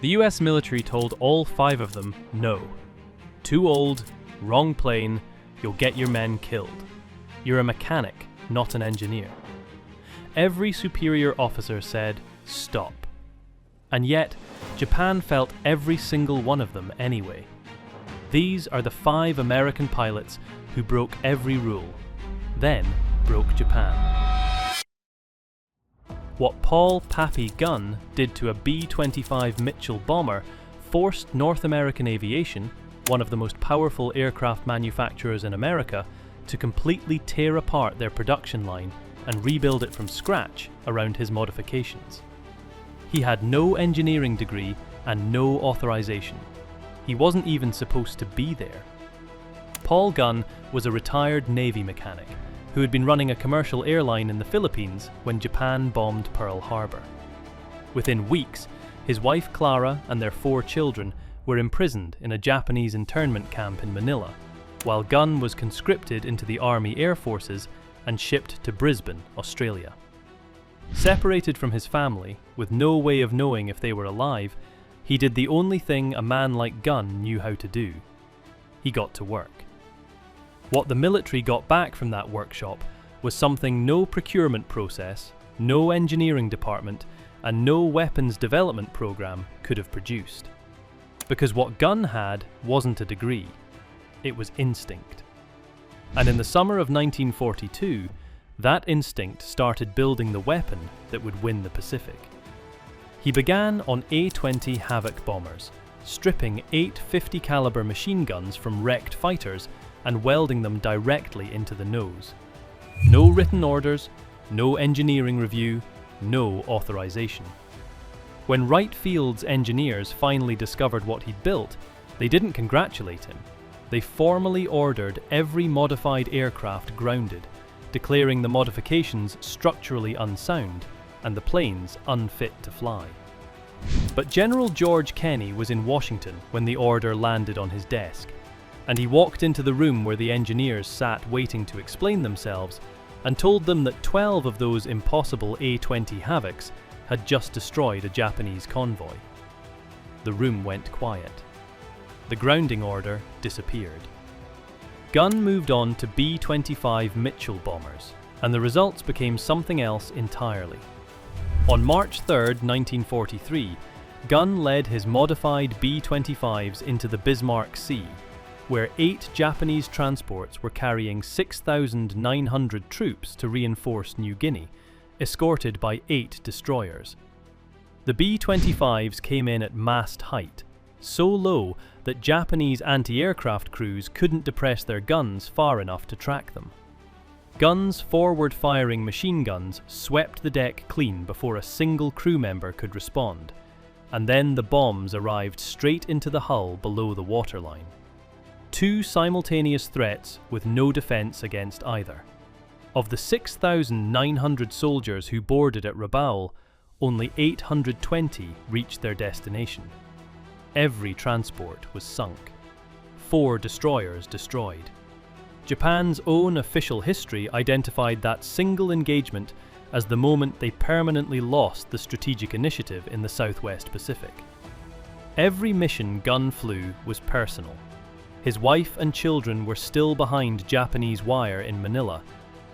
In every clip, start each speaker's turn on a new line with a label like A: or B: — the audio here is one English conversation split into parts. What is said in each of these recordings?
A: The US military told all 5 of them no. Too old, wrong plane, you'll get your men killed. You're a mechanic, not an engineer. Every superior officer said, stop. And yet, Japan felt every single one of them anyway. These are the 5 American pilots who broke every rule, then broke Japan. What Paul "Pappy" Gunn did to a B-25 Mitchell bomber forced North American aviation, one of the most powerful aircraft manufacturers in America, to completely tear apart their production line and rebuild it from scratch around his modifications. He had no engineering degree and no authorization. He wasn't even supposed to be there. Paul Gunn was a retired Navy mechanic who had been running a commercial airline in the Philippines when Japan bombed Pearl Harbor. Within weeks, his wife Clara and their 4 children were imprisoned in a Japanese internment camp in Manila, while Gunn was conscripted into the Army Air Forces and shipped to Brisbane, Australia. Separated from his family, with no way of knowing if they were alive, he did the only thing a man like Gunn knew how to do. He got to work. What the military got back from that workshop was something no procurement process, no engineering department, and no weapons development program could have produced. Because what Gunn had wasn't a degree, it was instinct. And in the summer of 1942, that instinct started building the weapon that would win the Pacific. He began on A-20 Havoc bombers, stripping 8 50 caliber machine guns from wrecked fighters and welding them directly into the nose. No written orders, no engineering review, no authorization. When Wright Field's engineers finally discovered what he'd built, they didn't congratulate him. They formally ordered every modified aircraft grounded, declaring the modifications structurally unsound and the planes unfit to fly. But General George Kenney was in Washington when the order landed on his desk, and he walked into the room where the engineers sat waiting to explain themselves and told them that 12 of those impossible A-20 Havocs had just destroyed a Japanese convoy. The room went quiet. The grounding order disappeared. Gunn moved on to B-25 Mitchell bombers, and the results became something else entirely. On March 3, 1943, Gunn led his modified B-25s into the Bismarck Sea, where 8 Japanese transports were carrying 6,900 troops to reinforce New Guinea, escorted by 8 destroyers. The B-25s came in at mast height, so low that Japanese anti-aircraft crews couldn't depress their guns far enough to track them. Gunn's forward-firing machine guns swept the deck clean before a single crew member could respond, and then the bombs arrived straight into the hull below the waterline. 2 simultaneous threats with no defense against either. Of the 6,900 soldiers who boarded at Rabaul, only 820 reached their destination. Every transport was sunk. 4 destroyers destroyed. Japan's own official history identified that single engagement as the moment they permanently lost the strategic initiative in the Southwest Pacific. Every mission Gunn flew was personal. His wife and children were still behind Japanese wire in Manila,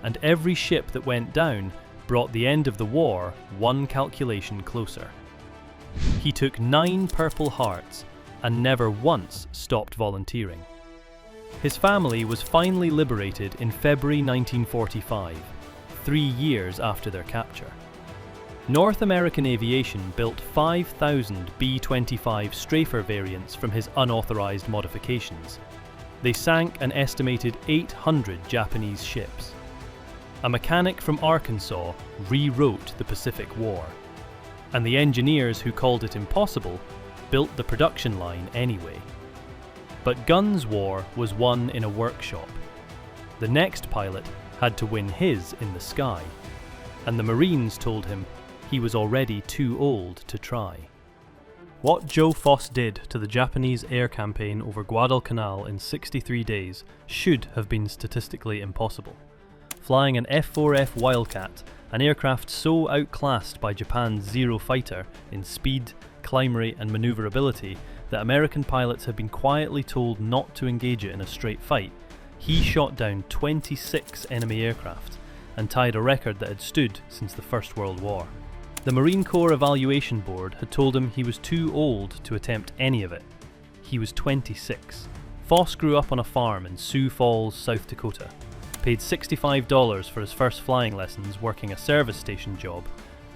A: and every ship that went down brought the end of the war one calculation closer. He took 9 Purple Hearts and never once stopped volunteering. His family was finally liberated in February 1945, 3 years after their capture. North American Aviation built 5,000 B-25 Strafer variants from his unauthorized modifications. They sank an estimated 800 Japanese ships. A mechanic from Arkansas rewrote the Pacific War, and the engineers who called it impossible built the production line anyway. But Gunn's war was won in a workshop. The next pilot had to win his in the sky, and the Marines told him he was already too old to try. What Joe Foss did to the Japanese air campaign over Guadalcanal in 63 days should have been statistically impossible. Flying an F-4F Wildcat, an aircraft so outclassed by Japan's Zero fighter in speed, climb rate and maneuverability that American pilots had been quietly told not to engage it in a straight fight, he shot down 26 enemy aircraft and tied a record that had stood since the First World War. The Marine Corps Evaluation Board had told him he was too old to attempt any of it. He was 26. Foss grew up on a farm in Sioux Falls, South Dakota, paid $65 for his first flying lessons working a service station job,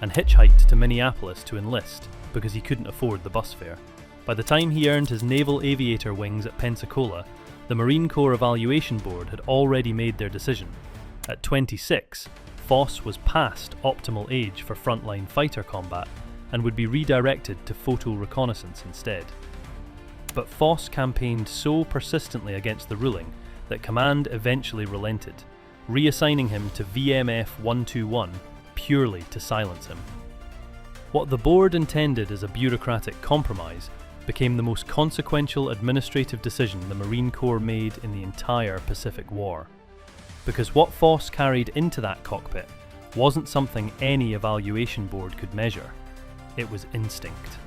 A: and hitchhiked to Minneapolis to enlist because he couldn't afford the bus fare. By the time he earned his naval aviator wings at Pensacola, the Marine Corps Evaluation Board had already made their decision. At 26, Foss was past optimal age for frontline fighter combat and would be redirected to photo reconnaissance instead. But Foss campaigned so persistently against the ruling that command eventually relented, reassigning him to VMF 121 purely to silence him. What the board intended as a bureaucratic compromise became the most consequential administrative decision the Marine Corps made in the entire Pacific War. Because what Foss carried into that cockpit wasn't something any evaluation board could measure. It was instinct.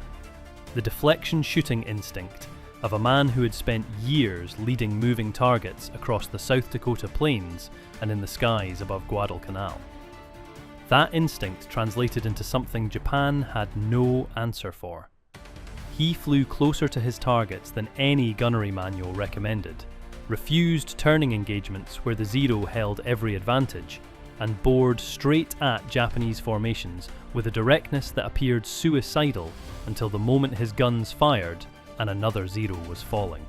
A: The deflection shooting instinct of a man who had spent years leading moving targets across the South Dakota plains and in the skies above Guadalcanal. That instinct translated into something Japan had no answer for. He flew closer to his targets than any gunnery manual recommended, refused turning engagements where the Zero held every advantage, and bored straight at Japanese formations with a directness that appeared suicidal until the moment his guns fired and another Zero was falling.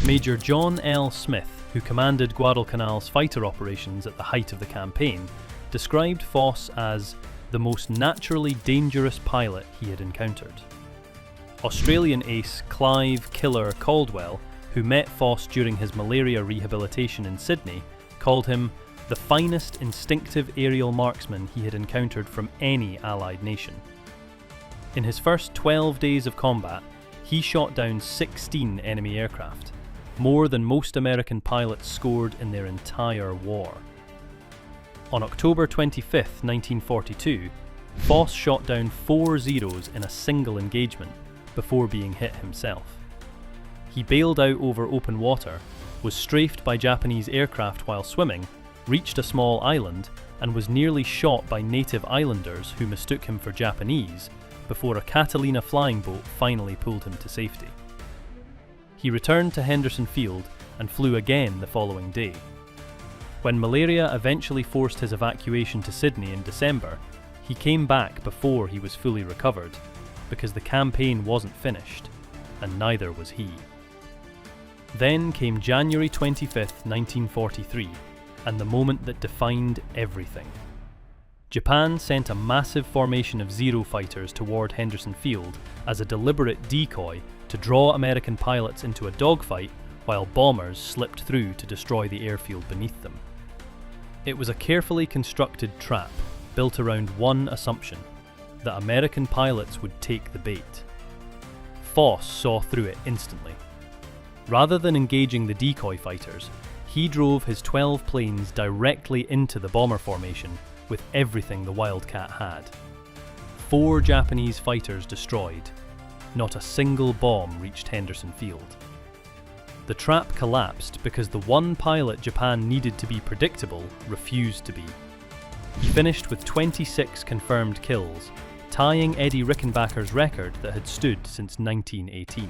A: Major John L. Smith, who commanded Guadalcanal's fighter operations at the height of the campaign, described Foss as the most naturally dangerous pilot he had encountered. Australian ace Clive Killer Caldwell, who met Foss during his malaria rehabilitation in Sydney, called him the finest instinctive aerial marksman he had encountered from any Allied nation. In his first 12 days of combat, he shot down 16 enemy aircraft, more than most American pilots scored in their entire war. On October 25, 1942, Foss shot down 4 Zeros in a single engagement before being hit himself. He bailed out over open water, was strafed by Japanese aircraft while swimming, reached a small island, and was nearly shot by native islanders who mistook him for Japanese before a Catalina flying boat finally pulled him to safety. He returned to Henderson Field and flew again the following day. When malaria eventually forced his evacuation to Sydney in December, he came back before he was fully recovered, because the campaign wasn't finished, and neither was he. Then came January 25, 1943, and the moment that defined everything. Japan sent a massive formation of Zero fighters toward Henderson Field as a deliberate decoy to draw American pilots into a dogfight while bombers slipped through to destroy the airfield beneath them. It was a carefully constructed trap built around one assumption: that American pilots would take the bait. Foss saw through it instantly. Rather than engaging the decoy fighters, he drove his 12 planes directly into the bomber formation with everything the Wildcat had. 4 Japanese fighters destroyed. Not a single bomb reached Henderson Field. The trap collapsed because the one pilot Japan needed to be predictable refused to be. He finished with 26 confirmed kills, tying Eddie Rickenbacker's record that had stood since 1918.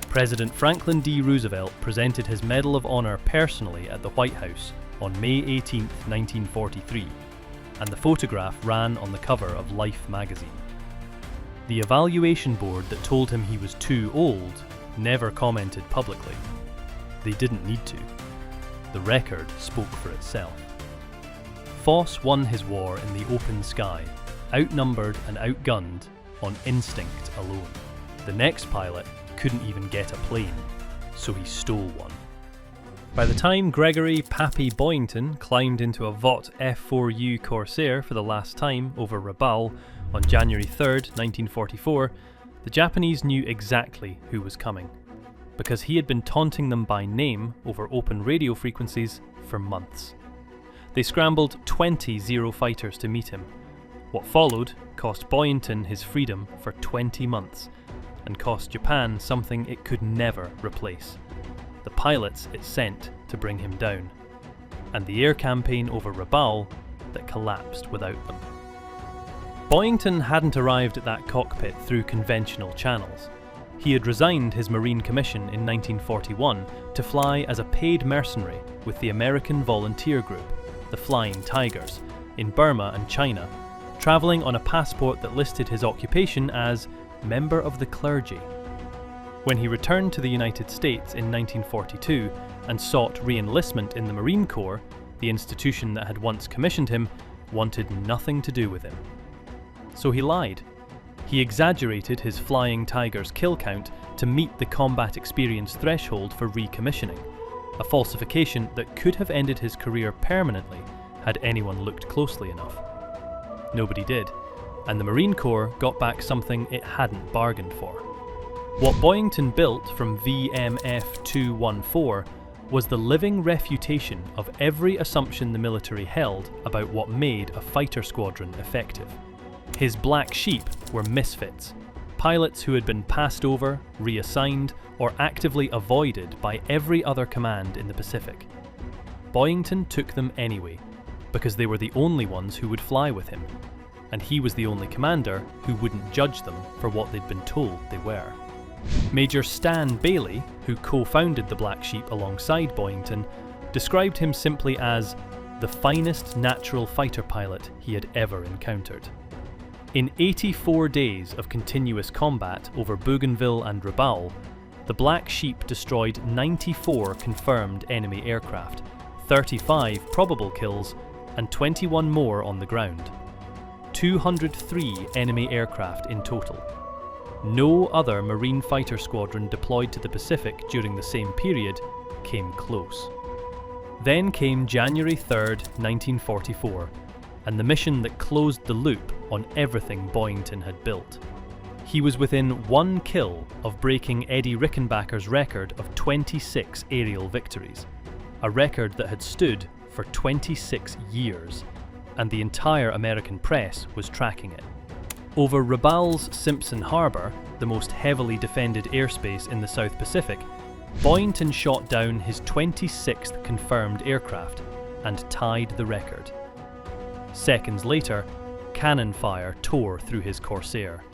A: President Franklin D. Roosevelt presented his Medal of Honor personally at the White House on May 18, 1943, and the photograph ran on the cover of Life magazine. The evaluation board that told him he was too old never commented publicly. They didn't need to. The record spoke for itself. Foss won his war in the open sky, outnumbered and outgunned on instinct alone. The next pilot couldn't even get a plane, so he stole one. By the time Gregory Pappy Boyington climbed into a Vought F4U Corsair for the last time over Rabaul on January 3rd, 1944, the Japanese knew exactly who was coming, because he had been taunting them by name over open radio frequencies for months. They scrambled 20 Zero fighters to meet him, What followed cost Boyington his freedom for 20 months, and cost Japan something it could never replace: the pilots it sent to bring him down, and the air campaign over Rabaul that collapsed without them. Boyington hadn't arrived at that cockpit through conventional channels. He had resigned his Marine commission in 1941 to fly as a paid mercenary with the American volunteer group, the Flying Tigers, in Burma and China, travelling on a passport that listed his occupation as member of the clergy. When he returned to the United States in 1942 and sought re-enlistment in the Marine Corps, the institution that had once commissioned him wanted nothing to do with him. So he lied. He exaggerated his Flying Tigers kill count to meet the combat experience threshold for recommissioning, a falsification that could have ended his career permanently had anyone looked closely enough. Nobody did, and the Marine Corps got back something it hadn't bargained for. What Boyington built from VMF 214 was the living refutation of every assumption the military held about what made a fighter squadron effective. His black sheep were misfits, pilots who had been passed over, reassigned, or actively avoided by every other command in the Pacific. Boyington took them anyway, because they were the only ones who would fly with him, and he was the only commander who wouldn't judge them for what they'd been told they were. Major Stan Bailey, who co-founded the Black Sheep alongside Boyington, described him simply as the finest natural fighter pilot he had ever encountered. In 84 days of continuous combat over Bougainville and Rabaul, the Black Sheep destroyed 94 confirmed enemy aircraft, 35 probable kills, and 21 more on the ground. 203 enemy aircraft in total. No other Marine fighter squadron deployed to the Pacific during the same period came close. Then came January 3rd, 1944, and the mission that closed the loop on everything Boyington had built. He was within one kill of breaking Eddie Rickenbacker's record of 26 aerial victories, a record that had stood for 26 years, and the entire American press was tracking it. Over Rabaul's Simpson Harbour, the most heavily defended airspace in the South Pacific, Boyington shot down his 26th confirmed aircraft and tied the record. Seconds later, cannon fire tore through his Corsair.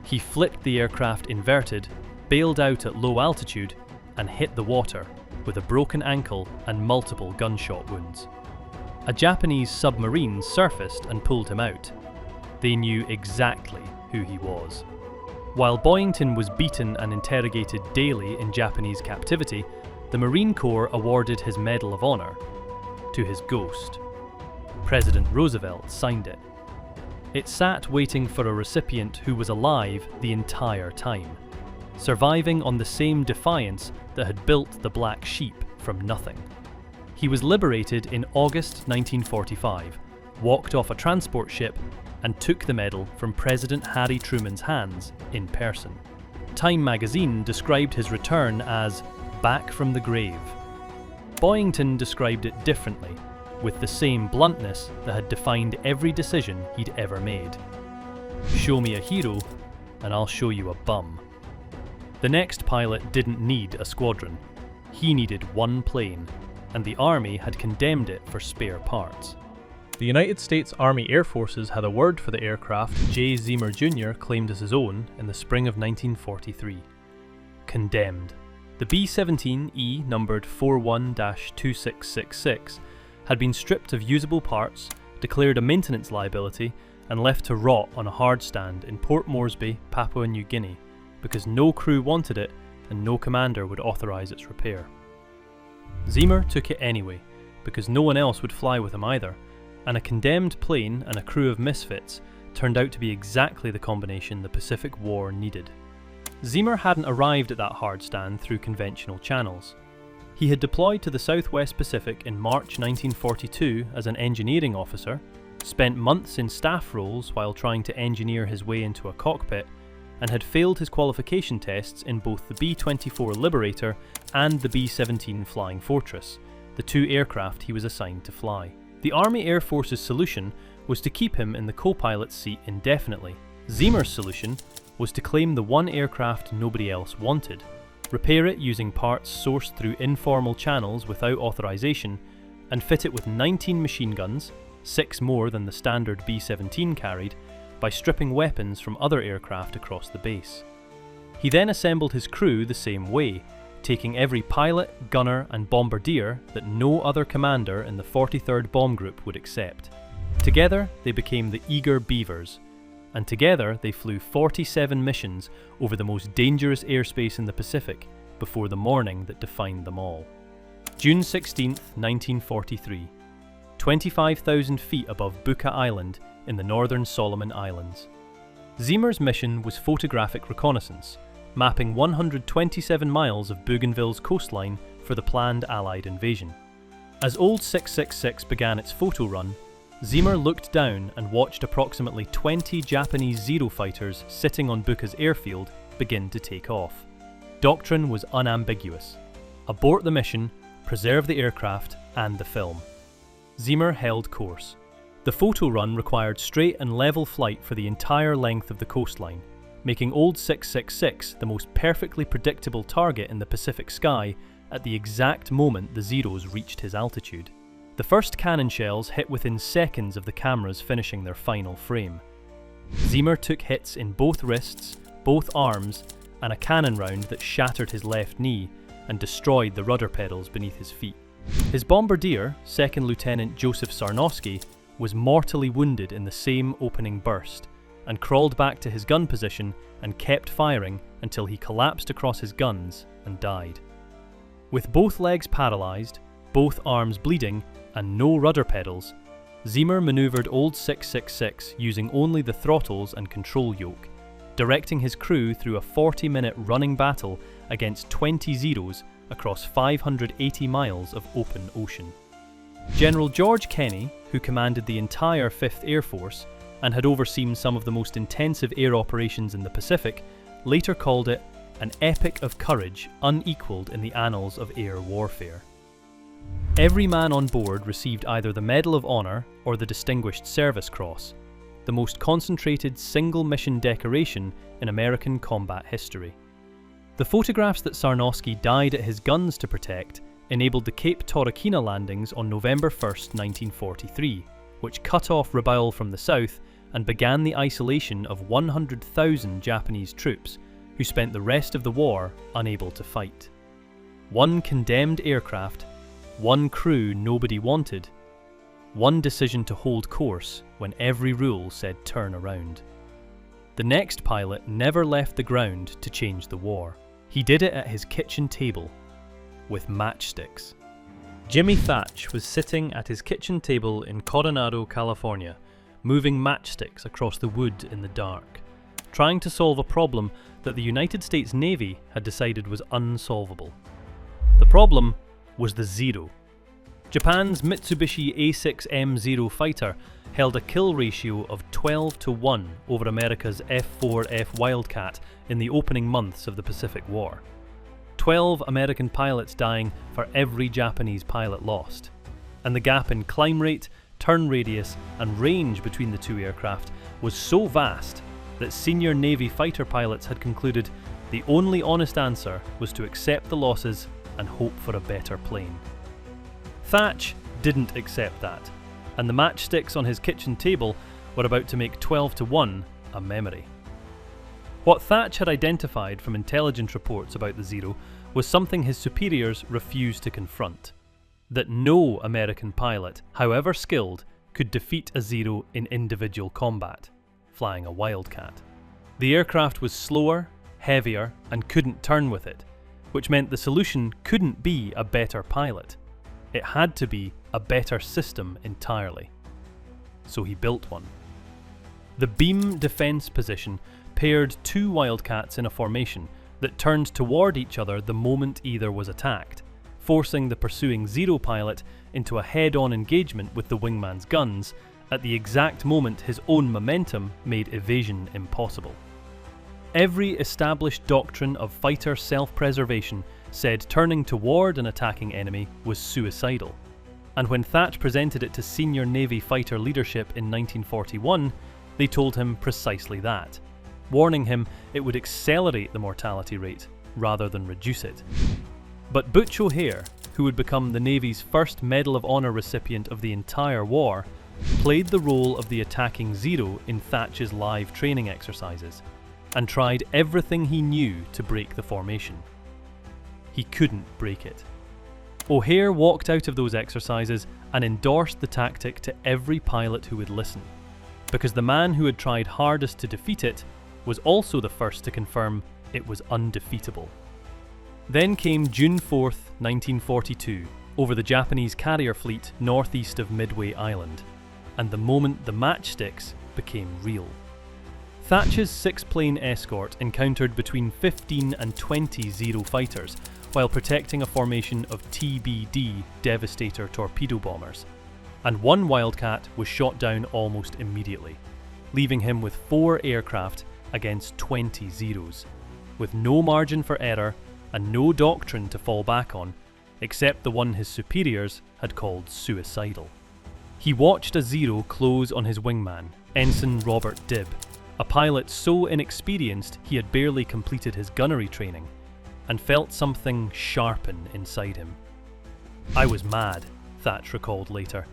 A: He flipped the aircraft inverted, bailed out at low altitude, and hit the water with a broken ankle and multiple gunshot wounds. A Japanese submarine surfaced and pulled him out. They knew exactly who he was. While Boyington was beaten and interrogated daily in Japanese captivity, the Marine Corps awarded his Medal of Honor to his ghost. President Roosevelt signed it. It sat waiting for a recipient who was alive the entire time, surviving on the same defiance that had built the Black Sheep from nothing. He was liberated in August 1945, walked off a transport ship, and took the medal from President Harry Truman's hands in person. Time magazine described his return as back from the grave. Boyington described it differently, with the same bluntness that had defined every decision he'd ever made. Show me a hero, and I'll show you a bum. The next pilot didn't need a squadron. He needed one plane, and the Army had condemned it for spare parts. The United States Army Air Forces had a word for the aircraft J. Zeamer Jr. claimed as his own in the spring of 1943. Condemned. The B-17E, numbered 41-2666, had been stripped of usable parts, declared a maintenance liability, and left to rot on a hard stand in Port Moresby, Papua New Guinea, because no crew wanted it and no commander would authorise its repair. Zeamer took it anyway, because no one else would fly with him either, and a condemned plane and a crew of misfits turned out to be exactly the combination the Pacific War needed. Zeamer hadn't arrived at that hard stand through conventional channels. He had deployed to the Southwest Pacific in March 1942 as an engineering officer, spent months in staff roles while trying to engineer his way into a cockpit, and had failed his qualification tests in both the B-24 Liberator and the B-17 Flying Fortress, the two aircraft he was assigned to fly. The Army Air Force's solution was to keep him in the co-pilot's seat indefinitely. Zeamer's solution was to claim the one aircraft nobody else wanted, repair it using parts sourced through informal channels without authorization, and fit it with 19 machine guns, 6 more than the standard B-17 carried, by stripping weapons from other aircraft across the base. He then assembled his crew the same way, taking every pilot, gunner and bombardier that no other commander in the 43rd Bomb Group would accept. Together they became the Eager Beavers, and together they flew 47 missions over the most dangerous airspace in the Pacific before the morning that defined them all. June 16, 1943, 25,000 feet above Buka Island in the northern Solomon Islands. Zeamer's mission was photographic reconnaissance, mapping 127 miles of Bougainville's coastline for the planned Allied invasion. As Old 666 began its photo run, Zeamer looked down and watched approximately 20 Japanese Zero fighters sitting on Buka's airfield begin to take off. Doctrine was unambiguous: abort the mission, preserve the aircraft and the film. Zeamer held course. The photo run required straight and level flight for the entire length of the coastline, making Old 666 the most perfectly predictable target in the Pacific sky at the exact moment the Zeros reached his altitude. The first cannon shells hit within seconds of the cameras finishing their final frame. Zeamer took hits in both wrists, both arms, and a cannon round that shattered his left knee and destroyed the rudder pedals beneath his feet. His bombardier, 2nd Lieutenant Joseph Sarnowski, was mortally wounded in the same opening burst, and crawled back to his gun position and kept firing until he collapsed across his guns and died. With both legs paralysed, both arms bleeding, and no rudder pedals, Zeamer manoeuvred Old 666 using only the throttles and control yoke, directing his crew through a 40-minute running battle against 20 Zeros across 580 miles of open ocean. General George Kenney, who commanded the entire 5th Air Force and had overseen some of the most intensive air operations in the Pacific, later called it an epic of courage unequalled in the annals of air warfare. Every man on board received either the Medal of Honor or the Distinguished Service Cross, the most concentrated single-mission decoration in American combat history. The photographs that Sarnowski died at his guns to protect enabled the Cape Torokina landings on November 1, 1943, which cut off Rabaul from the south and began the isolation of 100,000 Japanese troops who spent the rest of the war unable to fight. One condemned aircraft, one crew nobody wanted, one decision to hold course when every rule said turn around. The next pilot never left the ground to change the war. He did it at his kitchen table, with matchsticks. Jimmy Thach was sitting at his kitchen table in Coronado, California, moving matchsticks across the wood in the dark, trying to solve a problem that the United States Navy had decided was unsolvable. The problem was the Zero. Japan's Mitsubishi A6M fighter held a kill ratio of 12-1 over America's F-4F Wildcat in the opening months of the Pacific War. 12 American pilots dying for every Japanese pilot lost. And the gap in climb rate, turn radius and range between the two aircraft was so vast that senior Navy fighter pilots had concluded the only honest answer was to accept the losses and hope for a better plane. Thach didn't accept that, and the matchsticks on his kitchen table were about to make 12-1 a memory. What Thach had identified from intelligence reports about the Zero was something his superiors refused to confront: that no American pilot, however skilled, could defeat a Zero in individual combat, flying a Wildcat. The aircraft was slower, heavier, and couldn't turn with it, which meant the solution couldn't be a better pilot. It had to be a better system entirely. So he built one. The beam defense position paired two Wildcats in a formation that turned toward each other the moment either was attacked, forcing the pursuing Zero pilot into a head-on engagement with the wingman's guns at the exact moment his own momentum made evasion impossible. Every established doctrine of fighter self-preservation said turning toward an attacking enemy was suicidal. and when Thach presented it to senior Navy fighter leadership in 1941, they told him precisely that, warning him it would accelerate the mortality rate rather than reduce it. But Butch O'Hare, who would become the Navy's first Medal of Honor recipient of the entire war, played the role of the attacking Zero in Thach's live training exercises, and tried everything he knew to break the formation. He couldn't break it. O'Hare walked out of those exercises and endorsed the tactic to every pilot who would listen, because the man who had tried hardest to defeat it was also the first to confirm it was undefeatable. Then came June 4th, 1942, over the Japanese carrier fleet northeast of Midway Island, and the moment the matchsticks became real. Thach's 6-plane escort encountered between 15 and 20 Zero fighters while protecting a formation of TBD Devastator torpedo bombers, and one Wildcat was shot down almost immediately, leaving him with 4 aircraft against 20 Zeros, with no margin for error and no doctrine to fall back on, except the one his superiors had called suicidal. He watched a Zero close on his wingman, Ensign Robert Dibb, a pilot so inexperienced he had barely completed his gunnery training, and felt something sharpen inside him. "I was mad," Thach recalled later,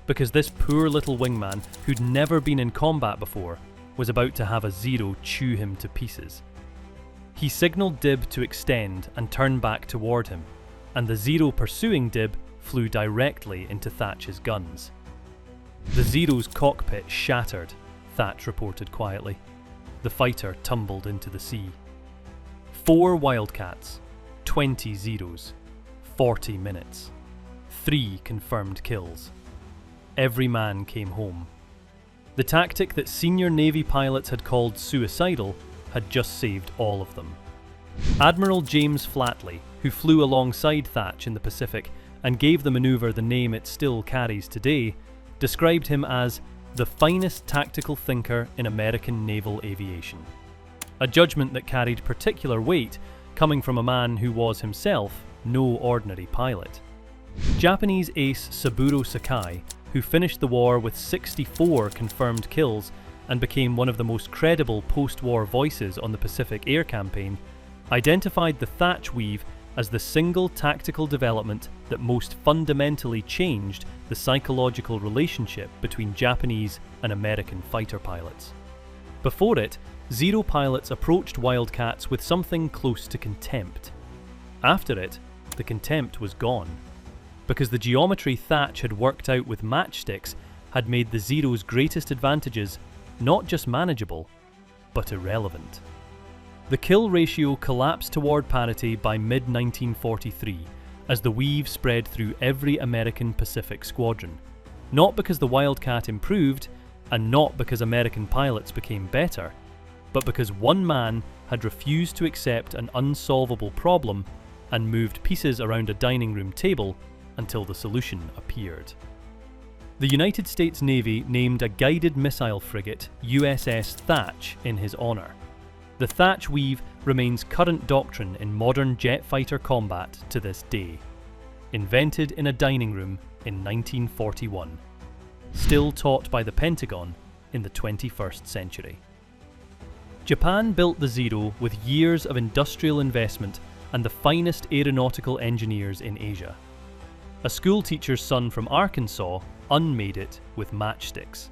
A: because this poor little wingman who'd never been in combat before was about to have a Zero chew him to pieces. He signalled Dibb to extend and turn back toward him, and the Zero pursuing Dibb flew directly into Thach's guns. "The Zero's cockpit shattered," Thach reported quietly. The fighter tumbled into the sea. 4 Wildcats, 20 Zeros, 40 minutes, 3 confirmed kills. Every man came home. The tactic that senior Navy pilots had called suicidal had just saved all of them. Admiral James Flatley, who flew alongside Thach in the Pacific and gave the manoeuvre the name it still carries today, described him as the finest tactical thinker in American naval aviation. A judgment that carried particular weight coming from a man who was himself no ordinary pilot. Japanese ace Saburo Sakai, who finished the war with 64 confirmed kills and became one of the most credible post-war voices on the Pacific Air Campaign, identified the Thach weave as the single tactical development that most fundamentally changed the psychological relationship between Japanese and American fighter pilots. Before it, Zero pilots approached Wildcats with something close to contempt. After it, the contempt was gone, because the geometry Thach had worked out with matchsticks had made the Zero's greatest advantages not just manageable, but irrelevant. The kill ratio collapsed toward parity by mid-1943 as the weave spread through every American Pacific squadron, not because the Wildcat improved and not because American pilots became better, but because one man had refused to accept an unsolvable problem and moved pieces around a dining room table until the solution appeared. The United States Navy named a guided missile frigate USS Thach in his honour. The Thach weave remains current doctrine in modern jet fighter combat to this day. Invented in a dining room in 1941. Still taught by the Pentagon in the 21st century. Japan built the Zero with years of industrial investment and the finest aeronautical engineers in Asia. A schoolteacher's son from Arkansas unmade it with matchsticks.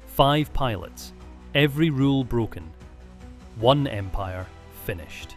A: 5 pilots, every rule broken. One empire finished.